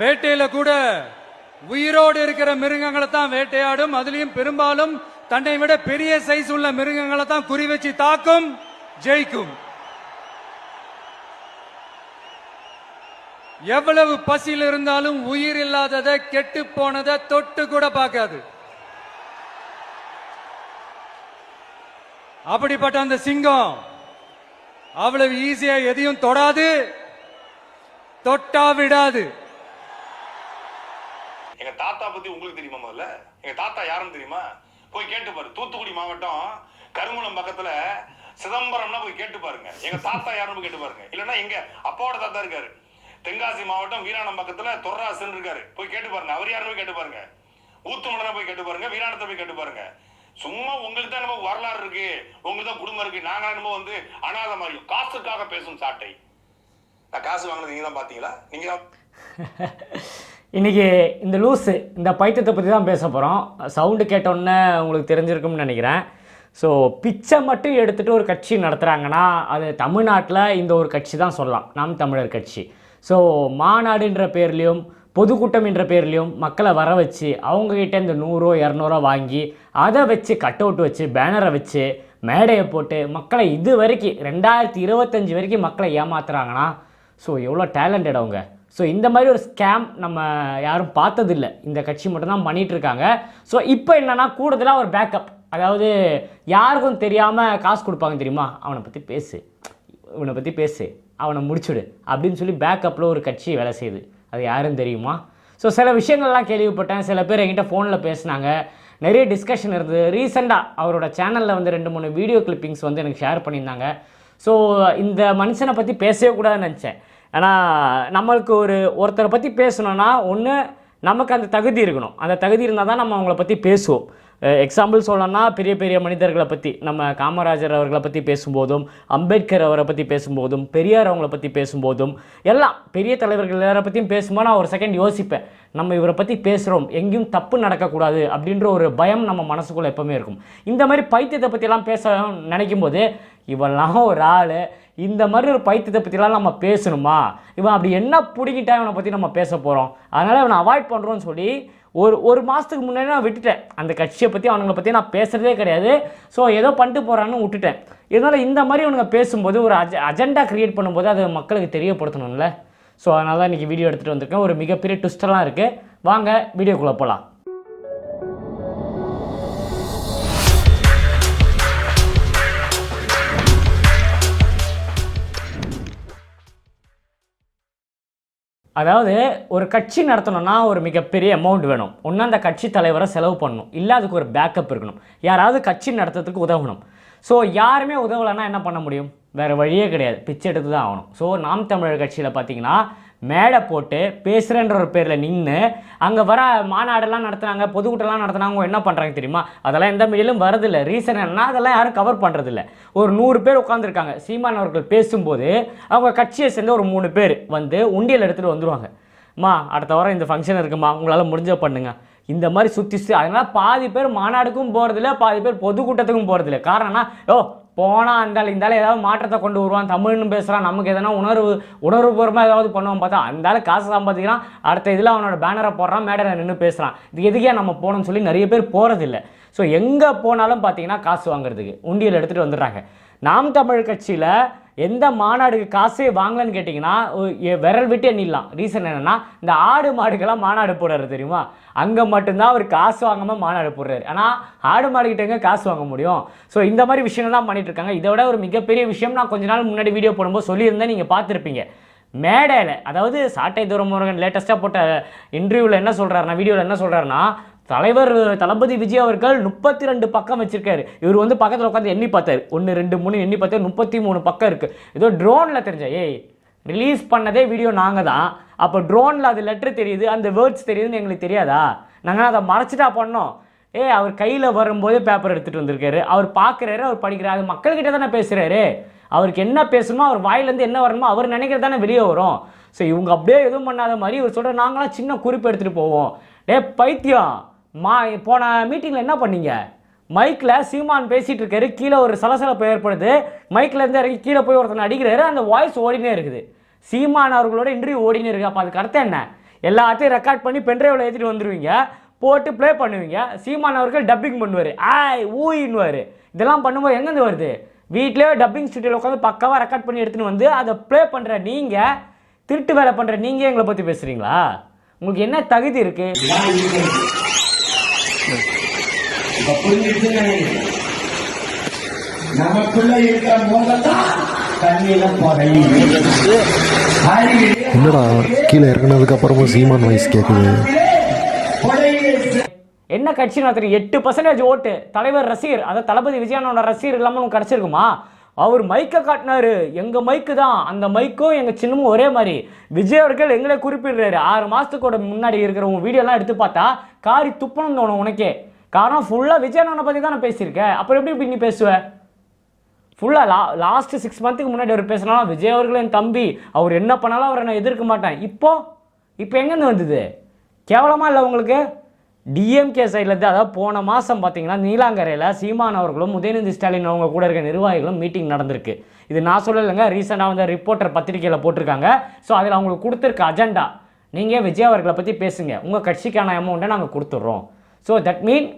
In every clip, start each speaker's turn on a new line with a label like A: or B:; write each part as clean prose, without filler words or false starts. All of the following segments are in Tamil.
A: வேட்டையில கூட உயிரோடு இருக்கிற மிருகங்களை தான் வேட்டையாடும். அதுலயும் பெரும்பாலும் தன்னை விட பெரிய சைஸ் உள்ள மிருகங்களை தான் குறி வச்சு தாக்கும், ஜெயிக்கும். எவ்வளவு பசியில் இருந்தாலும் உயிர் இல்லாததை, கெட்டு போனதை தொட்டு கூட பார்க்காது. அப்படிப்பட்ட அந்த சிங்கம் அவ்வளவு ஈஸியா எதையும் தொடாது, தொட்டா விடாது.
B: எங்க தாத்தா பத்தி உங்களுக்கு தெரியுமா? முதல்ல எங்க தாத்தா யாருன்னு தெரியுமா? போய் கேட்டு பாரு. தூத்துக்குடி மாவட்டம் கருங்குளம் பக்கத்துல சிதம்பரம்னா போய் கேட்டு பாருங்க. எங்க தாத்தா யாருன்னு கேட்டு பாருங்க. இல்லன்னா எங்க அப்பாவோட தாத்தா இருக்காரு. தென்காசி மாவட்டம் வீராணம் பக்கத்துல தொர்ராசன் இருக்காரு. போய் கேட்டு பாருங்க. அவர் யாருன்னு கேட்டு பாருங்க. ஊத்துமலனா போய் கேட்டு பாருங்க. வீராணத்தை போய் கேட்டு பாருங்க. சும்மா உங்களுக்கு தான் நம்ம வரலாறு இருக்கு, உங்களுக்கு தான் குடும்பம் இருக்கு, நாங்க நம்ம வந்து அனாத மாதிரி காசுக்காக பேசும் சாட்டை. நான் காசு வாங்கினது நீங்க தான் பாத்தீங்களா? நீங்க தான்.
C: இன்றைக்கி இந்த லூஸு இந்த பைத்தியத்தை பற்றி தான் பேச போகிறோம். சவுண்டு கேட்டோன்னே உங்களுக்கு தெரிஞ்சிருக்கும்னு நினைக்கிறேன். ஸோ பிச்சை மட்டும் எடுத்துகிட்டு ஒரு கட்சி நடத்துகிறாங்கன்னா அது தமிழ்நாட்டில் இந்த ஒரு கட்சி தான் சொல்லலாம், நாம் தமிழர் கட்சி. ஸோ மாநாடுன்ற பேர்லேயும் பொதுக்கூட்டம் என்ற பேர்லேயும் மக்களை வர வச்சு அவங்கக்கிட்ட இந்த 100-200 வாங்கி அதை வச்சு கட் அவுட் வச்சு பேனரை வச்சு மேடையை போட்டு மக்களை இது வரைக்கும் 2025 வரைக்கும் மக்களை ஏமாத்துறாங்கன்னா ஸோ எவ்வளோ டேலண்டட் அவங்க. ஸோ இந்த மாதிரி ஒரு ஸ்கேம் நம்ம யாரும் பார்த்ததில்லை, இந்த கட்சி மட்டும்தான் பண்ணிகிட்ருக்காங்க. ஸோ இப்போ என்னென்னா கூடுதலாக ஒரு பேக்கப், அதாவது யாருக்கும் தெரியாமல் காசு கொடுப்பாங்க தெரியுமா, அவனை பற்றி பேசு, இவனை பற்றி பேசு, அவனை முடிச்சுடு அப்படின்னு சொல்லி பேக்கப்பில் ஒரு கட்சி வேலை செய்யுது. அது யாரும் தெரியுமா? ஸோ சில விஷயங்கள்லாம் கேள்விப்பட்டேன். சில பேர் என்கிட்ட ஃபோனில் பேசினாங்க, நிறைய டிஸ்கஷன் இருந்தது. ரீசெண்டாக அவரோட சேனலில் வந்து 2-3 வீடியோ கிளிப்பிங்ஸ் வந்து எனக்கு ஷேர் பண்ணியிருந்தாங்க. ஸோ இந்த மனுஷனை பற்றி பேசவே கூடாதுன்னு நினச்சேன். ஆனால் நம்மளுக்கு ஒருத்தரை பற்றி பேசணுன்னா ஒன்று நமக்கு அந்த தகுதி இருக்கணும். அந்த தகுதி இருந்தால் தான் நம்ம அவங்கள பற்றி பேசுவோம். எக்ஸாம்பிள் சொல்லணும்னா பெரிய பெரிய மனிதர்களை பற்றி, நம்ம காமராஜர் அவர்களை பற்றி பேசும்போதும், அம்பேத்கர் அவரை பற்றி பேசும்போதும், பெரியார் அவங்கள பற்றி பேசும்போதும், எல்லாம் பெரிய தலைவர்கள் எல்லாரை பற்றியும் பேசும்போது நான் ஒரு செகண்ட் யோசிப்பேன், நம்ம இவரை பற்றி பேசுகிறோம், எங்கேயும் தப்பு நடக்கக்கூடாது அப்படின்ற ஒரு பயம் நம்ம மனசுக்குள்ளே எப்போவுமே இருக்கும். இந்த மாதிரி பைத்தியத்தை பற்றிலாம் பேச நினைக்கும் போது இவெல்லாம் ஒரு ஆள், இந்த மாதிரி ஒரு பைத்தியத்தை பற்றிலாம் நம்ம பேசணுமா, இவன் அப்படி என்ன பிடிக்கிட்டா இவனை பற்றி நம்ம பேச போகிறோம், அதனால் இவனை அவாய்ட் பண்ணுறோன்னு சொல்லி ஒரு மாதத்துக்கு முன்னாடி நான் விட்டுட்டேன். அந்த கட்சியை பற்றி அவனுங்களை பற்றி நான் பேசுகிறதே கிடையாது. ஸோ ஏதோ பண்ணிட்டு போகிறான்னு விட்டுட்டேன். இதனால் இந்த மாதிரி அவனுங்க பேசும்போது ஒரு அஜெண்டா க்ரியேட் பண்ணும்போது அது மக்களுக்கு தெரியப்படுத்தணும்ல. ஸோ அதனால தான் இன்றைக்கி வீடியோ எடுத்துகிட்டு வந்திருக்கேன். ஒரு மிகப்பெரிய ட்விஸ்டெல்லாம் இருக்குது. வாங்க வீடியோக்குள்ளே போகலாம். அதாவது ஒரு கட்சி நடத்தணும்னா ஒரு மிகப்பெரிய அமௌண்ட் வேணும். ஒன்று அந்த கட்சி தலைவரை செலவு பண்ணணும், இல்லை அதுக்கு ஒரு பேக்கப் இருக்கணும், யாராவது கட்சி நடத்துறதுக்கு உதவணும். ஸோ யாருமே உதவலைன்னா என்ன பண்ண முடியும்? வேறு வழியே கிடையாது, பிச்சை எடுத்து தான் ஆகணும். ஸோ நாம் தமிழர் கட்சியில் பார்த்தீங்கன்னா மேடை போட்டு பேசுகிறேன்ற ஒரு பேரில் நின்று அங்கே வர மாநாடெல்லாம் நடத்துனாங்க, பொதுக்கூட்டம்லாம் நடத்துனாங்க. என்ன பண்ணுறாங்க தெரியுமா? அதெல்லாம் எந்த மீடியிலும் வரதில்லை. ரீசன் என்னன்னா அதெல்லாம் யாரும் கவர் பண்ணுறதில்ல. ஒரு 100 பேர் உட்காந்துருக்காங்க. சீமான் அவர்கள் பேசும்போது அவங்க கட்சியை சேர்ந்து ஒரு 3 பேர் வந்து உண்டியல் எடுத்துகிட்டு வந்துடுவாங்க. அடுத்த வாரம் இந்த ஃபங்க்ஷன் இருக்குமா, உங்களால் முடிஞ்ச பண்ணுங்க, இந்த மாதிரி சுற்றி அதனால் பாதி பேர் மாநாடுக்கும் போகிறதில்ல, பாதி பேர் பொதுக்கூட்டத்துக்கும் போகிறதில்ல. காரணம்னா போனால் இருந்தாலும் ஏதாவது மாற்றத்தை கொண்டு வருவான், தமிழ்னு பேசுகிறான், நமக்கு எதனா உணர்வுபூர்வமாக ஏதாவது பண்ணுவான், பார்த்தா அந்தாலும் காசு சம்பாதிக்கிறான், அடுத்த இதில் அவனோட பேனரை போடுறான், மேடையில் நின்று பேசுகிறான். இது எதுக்கே நம்ம போகணும்னு சொல்லி நிறைய பேர் போகிறதில்ல. ஸோ எங்கே போனாலும் பார்த்தீங்கன்னா காசு வாங்குறதுக்கு உண்டியல் எடுத்துகிட்டு வந்துடுறாங்க. நாம் தமிழ் கட்சியில் எந்த மாநாடுக்கு காசே வாங்கலன்னு கேட்டிங்கன்னா விரல் விட்டு எண்ணிடலாம். ரீசன் என்னென்னா இந்த ஆடு மாடுக்கெல்லாம் மாநாடு போடுறாரு தெரியுமா, அங்கே மட்டும்தான் அவர் காசு வாங்காமல் மாநாடு போடுறாரு. ஆனால் ஆடு மாடுகிட்டங்க காசு வாங்க முடியும். ஸோ இந்த மாதிரி விஷயங்கள் தான் பண்ணிட்டு இருக்காங்க. இதை விட ஒரு மிகப்பெரிய விஷயம் நான் கொஞ்ச நாள் முன்னாடி வீடியோ போடும்போது சொல்லியிருந்தேன், நீங்கள் பார்த்துருப்பீங்க. மேடையில், அதாவது சாட்டை துரைமுருகன் லேட்டஸ்ட்டாக போட்ட இன்டர்வியூவில் என்ன சொல்கிறாருன்னா, வீடியோவில் என்ன சொல்கிறாருன்னா, தலைவர் தளபதி விஜய் அவர்கள் 32 பக்கம் வச்சிருக்காரு. இவர் வந்து பக்கத்தில் உட்காந்து எண்ணி பார்த்தாரு, 1 2 3 எண்ணி பார்த்தாரு, 33 பக்கம் இருக்குது. ஏதோ ட்ரோனில் தெரிஞ்ச ரிலீஸ் பண்ணதே வீடியோ நாங்கள் தான். அப்போ ட்ரோனில் அது லெட்டர் தெரியுது, அந்த வேர்ட்ஸ் தெரியுதுன்னு எங்களுக்கு தெரியாதா? நாங்கள் அதை மறைச்சிட்டா பண்ணோம். அவர் கையில் வரும்போதே பேப்பர் எடுத்துகிட்டு வந்திருக்காரு, அவர் பார்க்குறாரு, அவர் படிக்கிறாரு, மக்கள்கிட்ட தானே பேசுகிறாரு. அவருக்கு என்ன பேசணுமோ, அவர் வாயிலேருந்து என்ன வரணுமோ அவர் நினைக்கிறது தானே வெளியே வரும். ஸோ இவங்க அப்படியே எதுவும் பண்ணாத மாதிரி இவர் சொல்கிற நாங்களாம் சின்ன குறிப்பு எடுத்துகிட்டு போவோம். பைத்தியம், போன மீட்டிங்கில் என்ன பண்ணீங்க? மைக்கில் சீமான் பேசிகிட்டு இருக்காரு, கீழே ஒரு சலசலப்பு ஏற்படுது, மைக்கில் இருந்து இறங்கி கீழே போய் ஒருத்தனை அடிக்கிறாரு, அந்த வாய்ஸ் ஓடினே இருக்குது. சீமான் அவர்களோட இன்டர்வியூ ஓடினே இருக்குது. அப்போ அதுக்கு அர்த்தம் என்ன? எல்லாத்தையும் ரெக்கார்ட் பண்ணி பென்ட்ரைவில் ஏற்றிட்டு வந்துடுவீங்க, போட்டு ப்ளே பண்ணுவீங்க. சீமான் அவர்கள் டப்பிங் பண்ணுவார், ஆய் ஊயின்னுவார். இதெல்லாம் பண்ணும்போது எங்கேருந்து வருது? வீட்லேயே டப்பிங் ஸ்டுடியோவில் உட்காந்து பக்காவாக ரெக்கார்ட் பண்ணி எடுத்துகிட்டு வந்து அதை ப்ளே பண்ணுற நீங்கள், திருட்டு வேலை பண்ணுற நீங்கள் எங்களை பற்றி பேசுகிறீங்களா? உங்களுக்கு என்ன தகுதி இருக்குது?
D: நமக்குள்ள இருக்கிற மோதத்தான் தண்ணியில
E: என்னடா கீழே இறங்கினதுக்கு அப்புறமும் சீமான் வாய்ஸ் கேட்குது.
C: என்ன கட்சி நடத்துறீங்க? 8% ஓட்டு தலைவர் ரசிகர், அதாவது தளபதி விஜயனோட ரசிகர் இல்லாமல் உங்களுக்கு கிடச்சிருக்குமா? அவர் மைக்கை காட்டினாரு, எங்கள் மைக்கு தான், அந்த மைக்கும் எங்கள் சின்னமும் ஒரே மாதிரி. விஜய் அவர்கள் எங்களை குறிப்பிடுறாரு. 6 மாதத்துக்கூட முன்னாடி இருக்கிற உங்கள் வீடியோலாம் எடுத்து பார்த்தா காரி துப்பணும் தோணும் உனக்கே. காரணம் ஃபுல்லாக விஜயனோட பற்றி தான் நான் பேசியிருக்கேன். அப்புறம் எப்படி நீ பேசுவேன்? ஃபுல்லாக லாஸ்ட் 6 மந்த்துக்கு முன்னாடி அவர் பேசினாலும் விஜய் அவர்கள் என் தம்பி, அவர் என்ன பண்ணாலும் அவரை நான் எதிர்க்க மாட்டேன். இப்போ எங்கேருந்து வந்தது? கேவலமாக இல்லை உங்களுக்கு? டிஎம்கே சைட்லேருந்து, அதாவது போன மாதம் பார்த்தீங்கன்னா நீலாங்கரையில் சீமான் அவர்களும் உதயநிதி ஸ்டாலின் அவங்க கூட இருக்க நிர்வாகிகளும் மீட்டிங் நடந்திருக்கு. இது நான் சொல்லலைங்க, ரீசெண்டாக வந்து ரிப்போர்ட்டர் பத்திரிகையில் போட்டிருக்காங்க. ஸோ அதில் அவங்களுக்கு கொடுத்துருக்க அஜெண்டா, நீங்கள் விஜய் அவர்களை பற்றி பேசுங்க, உங்கள் கட்சிக்கான அமௌண்ட்டை நாங்கள் கொடுத்துட்றோம். ஸோ தட் மீன்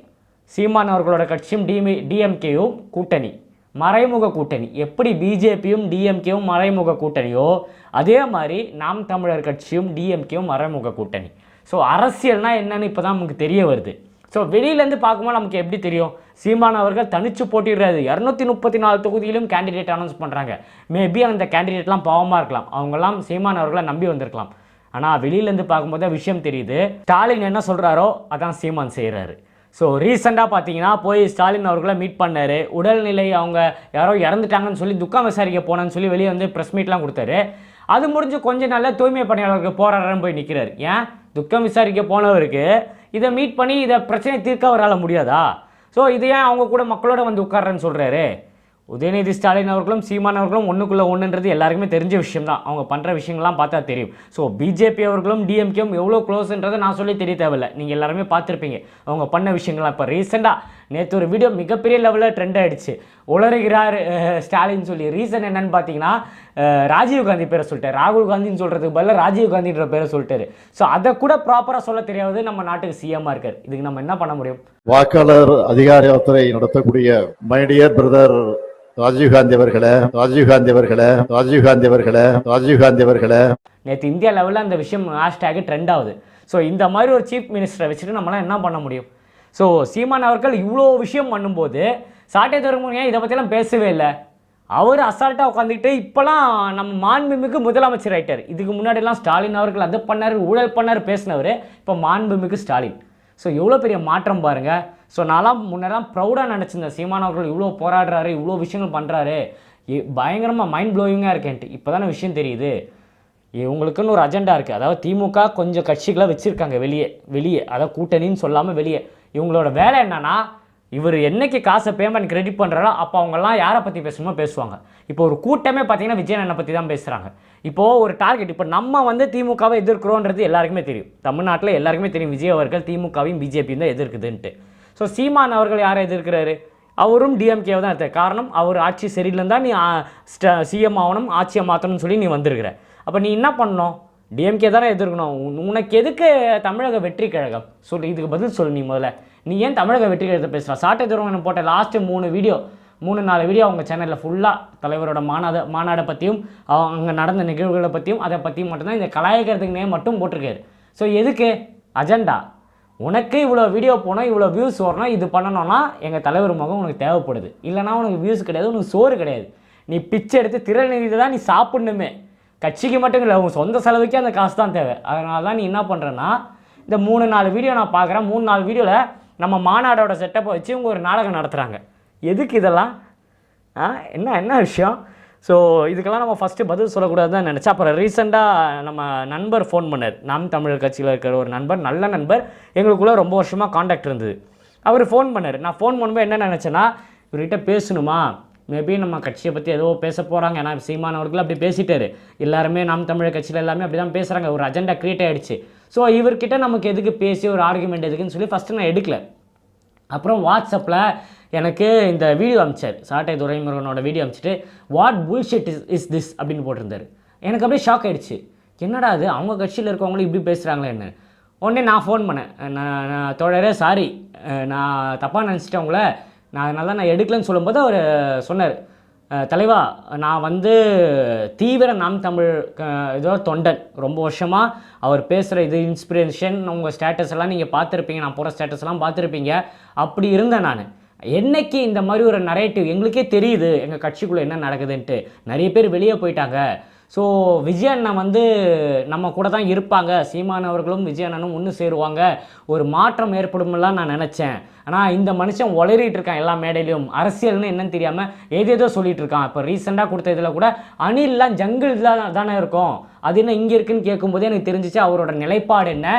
C: சீமான் அவர்களோட கட்சியும் டிஎம்கேயும் கூட்டணி, மறைமுக கூட்டணி. எப்படி பிஜேபியும் டிஎம்கேவும் மறைமுக கூட்டணியோ அதே மாதிரி நாம் தமிழர் கட்சியும் டிஎம்கேவும் மறைமுக கூட்டணி. ஸோ அரசியல்னா என்னன்னு இப்போ தான் நமக்கு தெரிய வருது. ஸோ வெளியிலேருந்து பார்க்கும்போது நமக்கு எப்படி தெரியும்? சீமான் அவர்கள் தனிச்சு போட்டிடுறாரு. 234 தொகுதியிலும் கேண்டிடேட் அனௌன்ஸ் பண்ணுறாங்க. மேபி அந்த கேண்டிடேட்லாம் பாவமாக இருக்கலாம், அவங்கெல்லாம் சீமான் அவர்களை நம்பி வந்திருக்கலாம். ஆனால் வெளியிலேருந்து பார்க்கும்போது விஷயம் தெரியுது. ஸ்டாலின் என்ன சொல்கிறாரோ அதான் சீமான் செய்கிறாரு. ஸோ ரீசெண்டாக பார்த்தீங்கன்னா போய் ஸ்டாலின் அவர்களை மீட் பண்ணார். உடல்நிலை அவங்க யாரோ இறந்துட்டாங்கன்னு சொல்லி துக்கம் விசாரிக்க போனேன்னு சொல்லி வெளியே வந்து ப்ரெஸ் மீட்லாம் கொடுத்தாரு. அது முடிஞ்சு கொஞ்ச நாளில் தூய்மை பணியாளருக்கு போராடுறன்னு போய் நிற்கிறார். ஏன்? துக்கம் விசாரிக்க போனவருக்கு இதை மீட் பண்ணி இதை பிரச்சனை தீர்க்க அவரால் முடியாதா? ஸோ இது ஏன் அவங்க கூட மக்களோட வந்து உட்கார்றேன்னு சொல்கிறாரு? உதயநிதி ஸ்டாலின் அவர்களும் சீமான் அவர்களும் ஒன்றுக்குள்ளே ஒன்றுன்றது எல்லாருக்குமே தெரிஞ்ச விஷயம் தான். அவங்க பண்ணுற விஷயங்கள்லாம் பார்த்தா தெரியும். ஸோ பிஜேபி அவர்களும் டிஎம்கேவும் எவ்வளோ க்ளோஸ்ன்றதை நான் சொல்லி தெரிய தேவையில்லை, நீங்கள் எல்லாருமே பார்த்துருப்பீங்க அவங்க பண்ண விஷயங்கள்லாம். இப்போ ரீசெண்டாக நேற்று ஒரு வீடியோ மிகப்பெரிய லெவலில் ட்ரெண்ட் ஆகிடுச்சு, உளறுகிறார் ஸ்டாலின் சொல்லி. ரீசன் என்னன்னு பார்த்தீங்கன்னா ராஜீவ்காந்தி பேரை சொல்லிட்டார். ராகுல் காந்தின்னு சொல்கிறதுக்கு பதிலாக ராஜீவ்காந்தின்ற பேரை சொல்லிட்டாரு. ஸோ அதை கூட ப்ராப்பராக சொல்ல தெரியாது நம்ம நாட்டுக்கு சிஎம்மாக இருக்கார். இதுக்கு நம்ம என்ன பண்ண முடியும்?
E: வாக்காளர் அதிகார யாத்திரை நடத்தக்கூடிய மை டியர் பிரதர் ராஜீவ்காந்தி அவர்களே.
C: நேற்று இந்தியா லெவலில் அந்த விஷயம் ஹேஷ்டேக் ட்ரெண்ட் ஆகுது. ஸோ இந்த மாதிரி ஒரு சீஃப் மினிஸ்டரை வச்சுட்டு நம்மளாம் என்ன பண்ண முடியும்? ஸோ சீமான் அவர்கள் இவ்வளோ விஷயம் பண்ணும்போது சாட்டை துறைமுகம் ஏன் இதை பற்றிலாம் பேசவே இல்லை? அவர் அசால்ட்டாக உட்காந்துக்கிட்டு இப்போலாம் நம்ம மாண்புமிகு முதலமைச்சர் ஆகிட்டார். இதுக்கு முன்னாடிலாம் ஸ்டாலின் அவர்கள் அதை பண்ணார், ஊழல் பண்ணார் பேசினவர், இப்போ மாண்புமிகு ஸ்டாலின். ஸோ எவ்வளோ பெரிய மாற்றம் பாருங்கள். ஸோ நான்லாம் முன்னெல்லாம் ப்ரௌடாக நினச்சிருந்தேன், சீமான் அவர்கள் இவ்வளோ போராடுறாரு, இவ்வளோ விஷயங்கள் பண்ணுறாரு, பயங்கரமாக மைண்ட் ப்ளோயிங்காக இருக்கேன்ட்டு. இப்போ தானே விஷயம் தெரியுது. இவங்களுக்குன்னு ஒரு அஜெண்டா இருக்குது. அதாவது திமுக கொஞ்சம் கட்சிகளை வச்சுருக்காங்க வெளியே, அதாவது கூட்டணின்னு சொல்லாமல் வெளியே. இவங்களோட வேலை என்னன்னா, இவர் என்னைக்கு காசை பேமெண்ட் கிரெடிட் பண்ணுறாரோ அப்போ அவங்கெல்லாம் யாரை பற்றி பேசணுமோ பேசுவாங்க. இப்போ ஒரு கூட்டமே பார்த்தீங்கன்னா விஜயன் அண்ணனை பற்றி தான் பேசுகிறாங்க. இப்போது ஒரு டார்கெட், இப்போ நம்ம வந்து திமுகவை எதிர்க்கிறோன்றது எல்லாருக்குமே தெரியும். தமிழ்நாட்டில் எல்லாருக்குமே தெரியும் விஜய் அவர்கள் திமுகவையும் பிஜேபியும் தான் எதிர்க்குதுன்ட்டு. ஸோ சீமான் அவர்கள் யாரை எதிர்க்கிறாரு? அவரும் டிஎம்கேவை தான் எடுத்தார். காரணம், அவர் ஆட்சி சரியில்லைன்னு தான் நீ சிஎம் ஆகணும், ஆட்சியை மாற்றணும்னு சொல்லி நீ வந்திருக்கிற. அப்போ நீ என்ன பண்ணணும்? டிஎம்கே தானே எதிர்க்கணும். உனக்கு எதுக்கு தமிழக வெற்றி கழகம்? சொல்லு, இதுக்கு பதில் சொல்லு. நீ முதல்ல நீ ஏன் தமிழக வெற்றி கழகத்தை பேசுகிறா? சாட்டை துறைமுகம் போட்ட லாஸ்ட்டு 3-4 வீடியோ அவங்க சேனலில் ஃபுல்லாக தலைவரோட மாநாடை பற்றியும் அங்கே நடந்த நிகழ்வுகளை பற்றியும் அதை பற்றியும் மட்டும்தான் இந்த கலாய்க்கிறதுக்குனே மட்டும் போட்டிருக்காரு. ஸோ எதுக்கு அஜெண்டா? உனக்கு இவ்வளோ வீடியோ போனோம், இவ்வளோ வியூஸ் வரணும், இது பண்ணணும்னா எங்கள் தலைவர் முகம் உனக்கு தேவைப்படுது. இல்லைனா உனக்கு வியூஸ் கிடையாது, உனக்கு சோறு கிடையாது. நீ பிச்சை எடுத்து திறநிதி தான் நீ சாப்பிடணுமே. கட்சிக்கு மட்டும் இல்லை, உங்கள் சொந்த செலவுக்கே அந்த காசு தான் தேவை. அதனால தான் நீ என்ன பண்ணுறேன்னா, இந்த 3-4 வீடியோ நான் பார்க்குறேன். 3-4 வீடியோவில் நம்ம மாநாடோட செட்டப்பை வச்சு இவங்க ஒரு நாடகம் நடத்துகிறாங்க. எதுக்கு இதெல்லாம்? என்ன விஷயம்? ஸோ இதுக்கெல்லாம் நம்ம ஃபஸ்ட்டு பதில் சொல்லக்கூடாது தான் நினச்சேன். அப்புறம் ரீசெண்டாக நம்ம நண்பர் ஃபோன் பண்ணார். நாம் தமிழர் கட்சியில் இருக்கிற ஒரு நண்பர், நல்ல நண்பர், எங்களுக்குள்ளே ரொம்ப வருஷமாக காண்டாக்ட் இருந்தது. அவர் ஃபோன் பண்ணார். நான் ஃபோன் பண்ணும்போது என்ன நினச்சேன்னா, இவர்கிட்ட பேசணுமா, மேபி நம்ம கட்சியை பற்றி ஏதோ பேச போகிறாங்க. ஏன்னா சீமான் அவர்கள் அப்படி பேசிட்டாரு. எல்லாருமே நாம் தமிழர் கட்சியில் எல்லாமே அப்படி தான் பேசுகிறாங்க. ஒரு அஜெண்டா க்ரியேட் ஆகிடுச்சு. ஸோ இவர்கிட்ட நமக்கு எதுக்கு பேசி ஒரு ஆர்குமெண்ட் எதுக்குன்னு சொல்லி ஃபஸ்ட்டு நான் எடுக்கல. அப்புறம் வாட்ஸ்அப்பில் எனக்கு இந்த வீடியோ அனுப்பிச்சார். சாட்டை துரைமுருகனோட வீடியோ அனுப்பிச்சிட்டு வாட் புல்ஷிட் இஸ் திஸ் அப்படின்னு போட்டிருந்தார். எனக்கு அப்படியே ஷாக் ஆகிடுச்சு. என்னடா அது அவங்க கட்சியில் இருக்கவங்களும் இப்படி பேசுகிறாங்களேன்னு. உடனே நான் ஃபோன் பண்ணேன், நான் தோழரே சாரி, நான் தப்பாக நினச்சிட்டேன் உங்களை, நான் அதனால தான் நான் எடுக்கலன்னு சொல்லும்போது அவர் சொன்னார், தலைவா நான் வந்து தீவிர நாம் தமிழ் இதோட தொண்டன், ரொம்ப வருஷமாக அவர் பேசுகிற இது இன்ஸ்பிரேஷன், உங்கள் ஸ்டேட்டஸ் எல்லாம் நீங்கள் பார்த்துருப்பீங்க, நான் போகிற ஸ்டேட்டஸ் எல்லாம் பார்த்துருப்பீங்க. அப்படி இருந்தேன் நான். என்னைக்கு இந்த மாதிரி ஒரு நரேட்டிவ் எங்களுக்கே தெரியுது எங்கள் கட்சிக்குள்ளே என்ன நடக்குதுன்ட்டு, நிறைய பேர் வெளியே போயிட்டாங்க. ஸோ விஜய் அண்ணன் வந்து நம்ம கூட தான் இருப்பாங்க, சீமான் அவர்களும் விஜய் அண்ணனும் ஒன்று சேருவாங்க, ஒரு மாற்றம் ஏற்படும்லாம் நான் நினச்சேன். ஆனால் இந்த மனுஷன் உளறிட்டு இருக்கான் எல்லா மேடையிலையும், அரசியல்னு என்னன்னு தெரியாமல் ஏதேதோ சொல்லிட்டு இருக்கான். இப்போ ரீசெண்டாக கொடுத்த இதில் கூட அணில்லாம் ஜங்கிள் தானே இருக்கும், அது என்ன இங்கே இருக்குன்னு கேட்கும்போது எனக்கு தெரிஞ்சிச்சு அவரோட நிலைப்பாடு என்ன,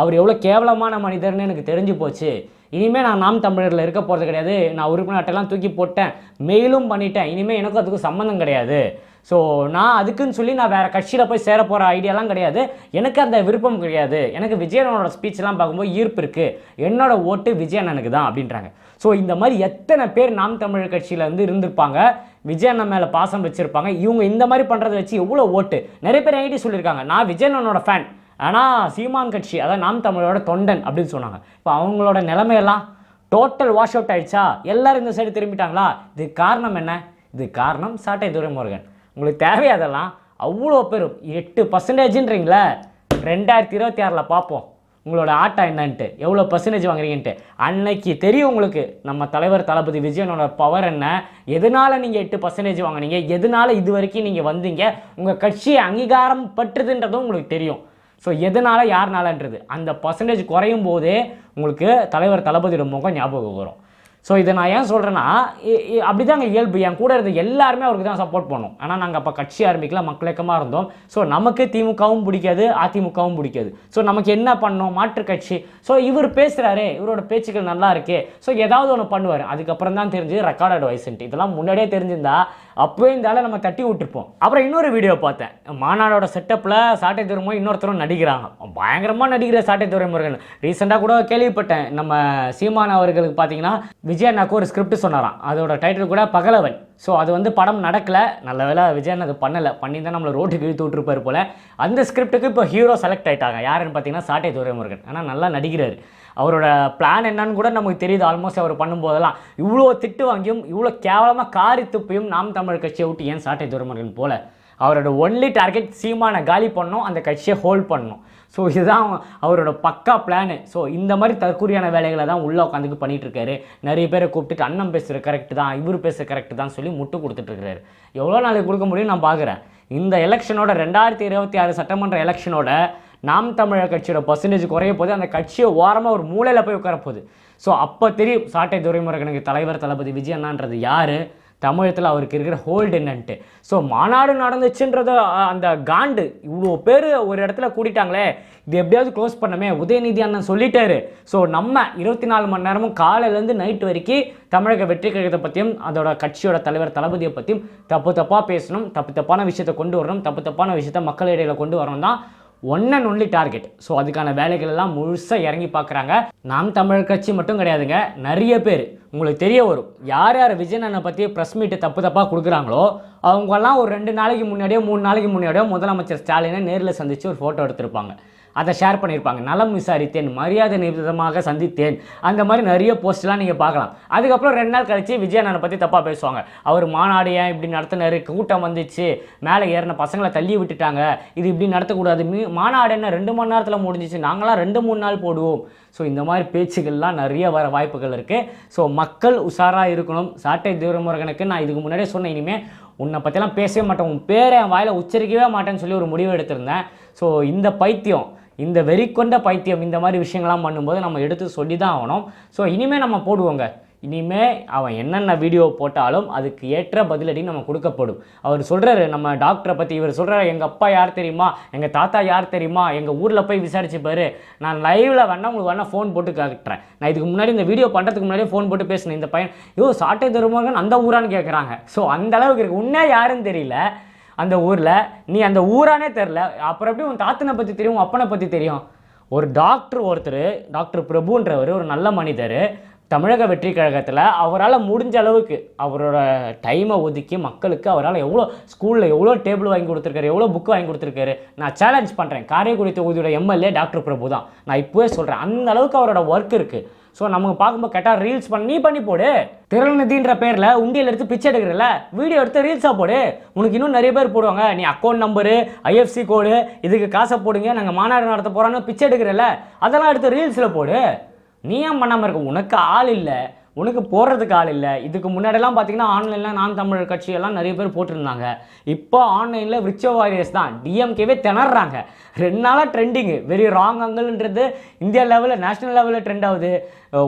C: அவர் எவ்வளோ கேவலமான மனிதர்னு எனக்கு தெரிஞ்சு போச்சு. இனிமேல் நான் நாம் தமிழரில் இருக்க போகிறது கிடையாது, நான் உறுப்பினர் அட்டையெல்லாம் தூக்கி போட்டேன், மெயிலும் பண்ணிட்டேன், இனிமேல் எனக்கும் அதுக்கும் சம்மந்தம் கிடையாது. ஸோ நான் அதுக்குன்னு சொல்லி நான் வேறு கட்சியில் போய் சேர போகிற ஐடியாலாம் கிடையாது, எனக்கு அந்த விருப்பம் கிடையாது. எனக்கு விஜயனோட ஸ்பீச்செலாம் பார்க்கும்போது ஈர்ப்பு இருக்குது, என்னோட ஓட்டு விஜயண்ணனுக்கு தான் அப்படின்றாங்க. ஸோ இந்த மாதிரி எத்தனை பேர் நாம் தமிழர் கட்சியில் வந்து இருந்திருப்பாங்க, விஜயண்ணன் மேலே பாசம் வச்சுருப்பாங்க, இவங்க இந்த மாதிரி பண்ணுறதை வச்சு எவ்வளோ ஓட்டு. நிறைய பேர் ஐடி சொல்லியிருக்காங்க, நான் விஜயண்ணனோட ஃபேன், ஆனால் சீமான் கட்சி அதாவது நாம் தமிழோட தொண்டன் அப்படின்னு சொன்னாங்க. இப்போ அவங்களோட நிலைமையெல்லாம் டோட்டல் வாஷ் அவுட் ஆகிடுச்சா, எல்லோரும் இந்த சைடு திரும்பிட்டாங்களா? இது காரணம் என்ன? இது காரணம் சாட்டை துரைமுருகன். உங்களுக்கு தேவையாதெல்லாம் அவ்வளோ பேரும் 8%ன்றீங்களே, 2026 பார்ப்போம் உங்களோட ஆட்டா என்னன்ட்டு, எவ்வளோ பர்சன்டேஜ் வாங்குறீங்கன்ட்டு. அன்னைக்கு தெரியும் உங்களுக்கு நம்ம தலைவர் தளபதி விஜயனோட பவர் என்ன, எதனால் நீங்கள் 8% வாங்கினீங்க, எதனால் இது வரைக்கும் நீங்கள் வந்தீங்க, உங்கள் கட்சியை அங்கீகாரம் பற்றுதுன்றதும் உங்களுக்கு தெரியும். ஸோ எதனால் யாருனாலன்றது அந்த பர்சன்டேஜ் குறையும் போதே உங்களுக்கு தலைவர் தளபதியோட முகம் ஞாபகம் வரும். ஸோ இதை நான் ஏன் சொல்கிறேன்னா, அப்படி தாங்க இயல்பு. என் கூட இருந்த எல்லாருமே அவருக்கு தான் சப்போர்ட் பண்ணோம். ஆனால் நாங்கள் அப்போ கட்சி ஆரம்பிக்கலாம், மக்கள் இயக்கமாக இருந்தோம். ஸோ நமக்கு திமுகவும் பிடிக்காது, அதிமுகவும் பிடிக்காது. ஸோ நமக்கு என்ன பண்ணோம், மாற்று கட்சி. ஸோ இவர் பேசுகிறாரு, இவரோட பேச்சுக்கள் நல்லா இருக்கே, ஸோ ஏதாவது ஒன்று பண்ணுவார். அதுக்கப்புறம் தான் தெரிஞ்சு ரெக்கார்டட் வாய்ஸ்ன்ட்டு. இதெல்லாம் முன்னாடியே தெரிஞ்சிருந்தா அப்போவே இந்த ஆளை நம்ம தட்டி விட்டுருப்போம். அப்புறம் இன்னொரு வீடியோ பார்த்தேன், மாநாடோட செட்டப்பில் சாட்டை துரைமுருகன் இன்னொருத்தரும் நடிக்கிறாங்க, பயங்கரமாக நடிக்கிற சாட்டை துரைமுருகன். ரீசெண்டாக கூட கேள்விப்பட்டேன், நம்ம சீமான் அவர்களுக்கு பார்த்தீங்கன்னா விஜய் அண்ணாக்கு ஒரு ஸ்கிரிப்ட் சொன்னாராம், அதோட டைட்டில் கூட பகலவன். ஸோ அது வந்து படம் நடக்கலை, நல்ல வேலை விஜய் அண்ணா அது பண்ணலை, பண்ணி தான் நம்மளை ரோட்டுக்கு இழுத்து விட்டுருப்பார் போல். அந்த ஸ்கிரிப்டுக்கு இப்போ ஹீரோ செலக்ட் ஆகிட்டாங்க, யாருன்னு பார்த்தீங்கன்னா சாட்டை துரைமுருகன். ஆனால் நல்லா நடிக்கிறார். அவரோட பிளான் என்னன்னு கூட நமக்கு தெரியுது. ஆல்மோஸ்ட் அவர் பண்ணும்போதெல்லாம் இவ்வளோ திட்டு வாங்கியும் இவ்வளோ கேவலமாக காரி துப்பியும் நாம் தமிழர் கட்சியை விட்டு ஏன் சாட்டை துரைமுருகன் போல, அவரோட ஒன்லி டார்கெட் சீமானை காலி பண்ணணும், அந்த கட்சியை ஹோல்ட் பண்ணணும். ஸோ இதுதான் அவரோட பக்கா பிளானு. ஸோ இந்த மாதிரி தற்கூரியான வேலைகளை தான் உள்ளே உட்காந்துக்கு பண்ணிகிட்ருக்காரு. நிறைய பேரை கூப்பிட்டுட்டு அண்ணன் பேசுகிற கரெக்டு தான், இவர் பேசுகிற கரெக்டு தான் சொல்லி முட்டு கொடுத்துட்ருக்காரு. எவ்வளோ நாளைக்கு கொடுக்க முடியும் நான் பார்க்குறேன். இந்த எலெக்ஷனோட 2026 சட்டமன்ற எலெக்ஷனோட நாம் தமிழர் கட்சியோட பர்சன்டேஜ் குறைய போது, அந்த கட்சியை ஓரமாக ஒரு மூலையில் போய் உட்கார போகுது. ஸோ அப்போ தெரியும் சாட்டை துரைமுருகனுக்கு தலைவர் தளபதி விஜய் அண்ணான்றது யார், தமிழகத்தில் அவருக்கு இருக்கிற ஹோல்டு என்னன்ட்டு. ஸோ மாநாடு நடந்துச்சுன்றத அந்த காண்டு இவ்வளோ பேர் ஒரு இடத்துல கூட்டிட்டாங்களே, இது எப்படியாவது க்ளோஸ் பண்ணமே, உதயநிதி அண்ணன் சொல்லிட்டாரு. ஸோ நம்ம 24 மணி நேரமும் காலையிலேருந்து நைட் வரைக்கும் தமிழக வெற்றி கழகத்தை பற்றியும் அதோட கட்சியோட தலைவர் தளபதியை பற்றியும் தப்பாக பேசணும், தப்பான விஷயத்தை கொண்டு வரணும், தப்பான விஷயத்த மக்கள் இடையில கொண்டு வரணும் தான் one and only target. So அதுக்கான வேலைகள் எல்லாம் முழுசாக இறங்கி பார்க்குறாங்க. நாம் தமிழர் கட்சி மட்டும் கிடையாதுங்க, நிறைய பேர் உங்களுக்கு தெரிய வரும். யார் யார் விஜய் அண்ணனை பற்றி ப்ரெஸ் மீட்டு தப்பாக கொடுக்குறாங்களோ அவங்கெல்லாம் ஒரு 2 நாளைக்கு முன்னாடியோ 3 நாளைக்கு முன்னாடியோ முதலமைச்சர் ஸ்டாலினை நேரில் சந்தித்து ஒரு ஃபோட்டோ எடுத்திருப்பாங்க, அதை ஷேர் பண்ணியிருப்பாங்க. நலம் விசாரித்தேன், மரியாதை நிமித்தமாக சந்தித்தேன், அந்த மாதிரி நிறைய போஸ்ட்லாம் நீங்கள் பார்க்கலாம். அதுக்கப்புறம் 2 நாள் கழிச்சு விஜய் அண்ணனை பற்றி தப்பாக பேசுவாங்க. அவர் மாநாடு ஏன் இப்படி நடத்தினார், கூட்டம் வந்துச்சு, மேலே ஏறின பசங்களை தள்ளி விட்டுட்டாங்க, இது இப்படி நடத்தக்கூடாது, மாநாடு என்ன 2 மணி நேரத்தில் முடிஞ்சிச்சு, நாங்களாம் 2-3 நாள் போடுவோம். ஸோ இந்த மாதிரி பேச்சுகள்லாம் நிறைய வர வாய்ப்புகள் இருக்குது. ஸோ மக்கள் உஷாராக இருக்கணும். சாட்டை துரைமுருகனுக்கு நான் இதுக்கு முன்னாடியே சொன்னேன், இனிமேல் உன்னை பற்றிலாம் பேசவே மாட்டேன், உன் பேரை என் வாயில் உச்சரிக்கவே மாட்டேன்னு சொல்லி ஒரு முடிவு எடுத்திருந்தேன். ஸோ இந்த பைத்தியம், இந்த வெறி கொண்ட பைத்தியம் இந்த மாதிரி விஷயங்கள்லாம் பண்ணும்போது நம்ம எடுத்து சொல்லி தான் ஆகணும். ஸோ இனிமேல் நம்ம போடுவோங்க, இனிமேல் அவன் என்னென்ன வீடியோ போட்டாலும் அதுக்கு ஏற்ற பதிலடி நம்ம கொடுக்கப்படும். அவர் சொல்கிறாரு நம்ம டாக்டரை பற்றி, இவர் சொல்கிறார் எங்கள் அப்பா யார் தெரியுமா, எங்கள் தாத்தா யார் தெரியுமா, எங்கள் ஊரில் போய் விசாரிச்சுப்பாரு, நான் லைவில் வேணா உங்களுக்கு வேணா ஃபோன் போட்டு காட்டுறேன். நான் இதுக்கு முன்னாடி இந்த வீடியோ பண்ணுறதுக்கு முன்னாடியே ஃபோன் போட்டு பேசினேன், இந்த பையன் சாட்டை துரைமுருகன் அந்த ஊரான்னு கேட்குறாங்க. ஸோ அந்த அளவுக்கு இருக்குது. உன்னே யாருன்னு தெரியல அந்த ஊரில், நீ அந்த ஊரானே தெரில, அப்புறம் எப்படி உன் தாத்தனை பற்றி தெரியும், அப்பனை பற்றி தெரியும். ஒரு டாக்டர் ஒருத்தர், டாக்டர் பிரபுன்றவர் ஒரு நல்ல மனிதர், தமிழக வெற்றி கழகத்தில் அவரால் முடிஞ்ச அளவுக்கு அவரோட டைமை ஒதுக்கி மக்களுக்கு அவரால் எவ்வளோ ஸ்கூலில் எவ்வளோ டேபிள் வாங்கி கொடுத்துருக்காரு, எவ்வளோ புக்கு வாங்கி கொடுத்துருக்காரு. நான் சேலஞ்ச் பண்ணுறேன், காரைக்குடி தொகுதியோட எம்எல்ஏ டாக்டர் பிரபு தான். நான் இப்போவே சொல்கிறேன், அந்த அளவுக்கு அவரோட ஒர்க் இருக்குது. ஸோ நமக்கு பார்க்கும்போது கேட்டால் ரீல்ஸ் பண்ணி போடு. திறநிதின்ற பேரில் உண்டியல் எடுத்து பிச்சை எடுக்கிறல, வீடியோ எடுத்து ரீல்ஸாக போடு. உனக்கு இன்னும் நிறைய பேர் போடுவாங்க. நீ அக்கௌண்ட் நம்பரு, ஐஎஃப்சி கோடு, இதுக்கு காசை போடுங்க, நாங்கள் மாநாடு நடத்த போகிறோன்னு பிச்சை எடுக்கிறல, அதெல்லாம் எடுத்து ரீல்ஸில் போடு. நீ ஏன் பண்ணாமல் இருக்க? உனக்கு ஆள் இல்லை, உனக்கு போடுறதுக்கு ஆள் இல்லை. இதுக்கு முன்னாடியெல்லாம் பார்த்தீங்கன்னா ஆன்லைனில் நான் தமிழர் கட்சியெல்லாம் நிறைய பேர் போட்டிருந்தாங்க. இப்போ ஆன்லைனில் விர்ச்சுவ வாரியர்ஸ் தான் டிஎம்கேவே திணறாங்க. 2 நாளாக ட்ரெண்டிங்கு. வெரி ராங் அங்கல்ன்றது இந்தியா லெவலில், நேஷனல் லெவலில் ட்ரெண்ட் ஆகுது.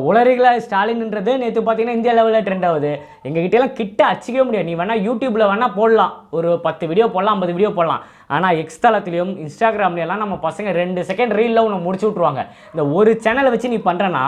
C: உளறிகளா ஸ்டாலின்ன்றது நேற்று பார்த்தீங்கன்னா இந்தியா லெவலில் ட்ரெண்ட் ஆகுது. எங்ககிட்டலாம் கிட்ட அச்சிக்கவே முடியாது. நீ வேணால் யூடியூப்பில் வேணால் போடலாம், ஒரு 10 வீடியோ போடலாம், 50 வீடியோ போடலாம். ஆனால் எக்ஸ் தளத்துலையும் இன்ஸ்டாகிராம்லையெல்லாம் நம்ம பசங்க 2 செகண்ட் ரீலில் ஒன்று முடிச்சு விட்ருவாங்க. இந்த ஒரு சேனலை வச்சு நீ பண்ணுறனா,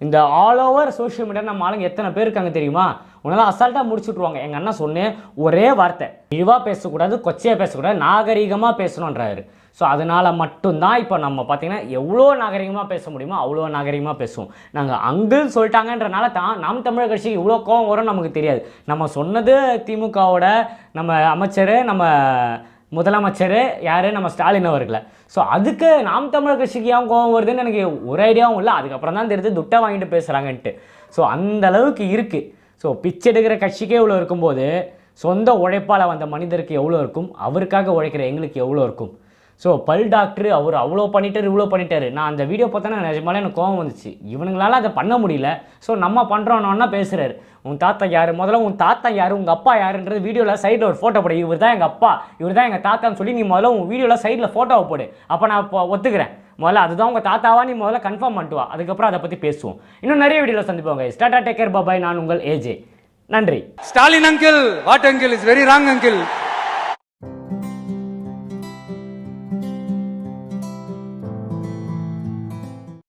C: இந்த ஆல் ஓவர் சோஷியல் மீடியா நம்ம ஆளுங்க எத்தனை பேர் இருக்காங்க தெரியுமா? உன்னெல்லாம் அசால்ட்டாக முடிச்சுட்ருவாங்க. எங்கள் அண்ணா சொன்னேன் ஒரே வார்த்தை, இழிவாக பேசக்கூடாது, கொச்சையாக பேசக்கூடாது, நாகரீகமாக பேசணுன்றாரு. ஸோ அதனால் மட்டும்தான் இப்போ நம்ம பார்த்திங்கன்னா எவ்வளோ நாகரிகமாக பேச முடியுமோ அவ்வளோ நாகரிகமாக பேசுவோம். நாங்கள் அங்கிள் சொல்லிட்டாங்கன்றனால தான் நாம் தமிழர் கட்சிக்கு இவ்வளோ கோவம் வரும் நமக்கு தெரியாது. நம்ம சொன்னது திமுகவோட நம்ம அமைச்சர், நம்ம முதலமைச்சர் யார், நம்ம ஸ்டாலின் அவர்களை. ஸோ அதுக்கு நாம் தமிழர் கட்சிக்கு ஏன் கோவம் வருதுன்னு எனக்கு ஒரு ஐடியாவும் இல்லை. அதுக்கப்புறம் தான் தெரிஞ்சு துட்டை வாங்கிட்டு பேசுகிறாங்கன்ட்டு. ஸோ அந்த அளவுக்கு இருக்குது. ஸோ பிச்சை எடுக்கிற கட்சிக்கே இவ்வளோ இருக்கும்போது சொந்த உழைப்பால் வந்த மனிதருக்கு எவ்வளோ இருக்கும், அவருக்காக உழைக்கிற எங்களுக்கு எவ்வளோ இருக்கும். ஸோ பல் டாக்டர் அவர் அவ்வளோ பண்ணிட்டார், இவ்வளோ பண்ணிட்டாரு. நான் அந்த வீடியோ பார்த்தோன்னா நிஜமாலே எனக்கு கோவம் வந்துச்சு. இவனுங்களால அதை பண்ண முடியல. ஸோ நம்ம பண்ணுறோன்னா பேசுகிறாரு. உன் தாத்தா யார், முதல்ல உன் தாத்தா யார், உங்கள் அப்பா யாருன்றது வீடியோவில் சைடில் ஒரு ஃபோட்டோ போடு. இவர் தான் எங்கள் அப்பா, இவர் தான் எங்கள் தாத்தான்னு சொல்லி நீ முதல்ல உன் வீடியோவில் சைடில் ஃபோட்டோவை போடு. அப்போ நான் இப்போ ஒத்துக்கிறேன். முதல்ல அதுதான் உங்கள் தாத்தாவா, நீ முதல்ல கன்ஃபார்ம் பண்ணிட்டு வா. அதுக்கப்புறம் அதை பற்றி பேசுவோம். இன்னும் நிறைய வீடியோவில் சந்திப்போங்க. டாடா, டேக் கேர், பாய். நான் உங்கள் ஏஜே. நன்றி.
A: Stalin uncle, what uncle is very wrong uncle.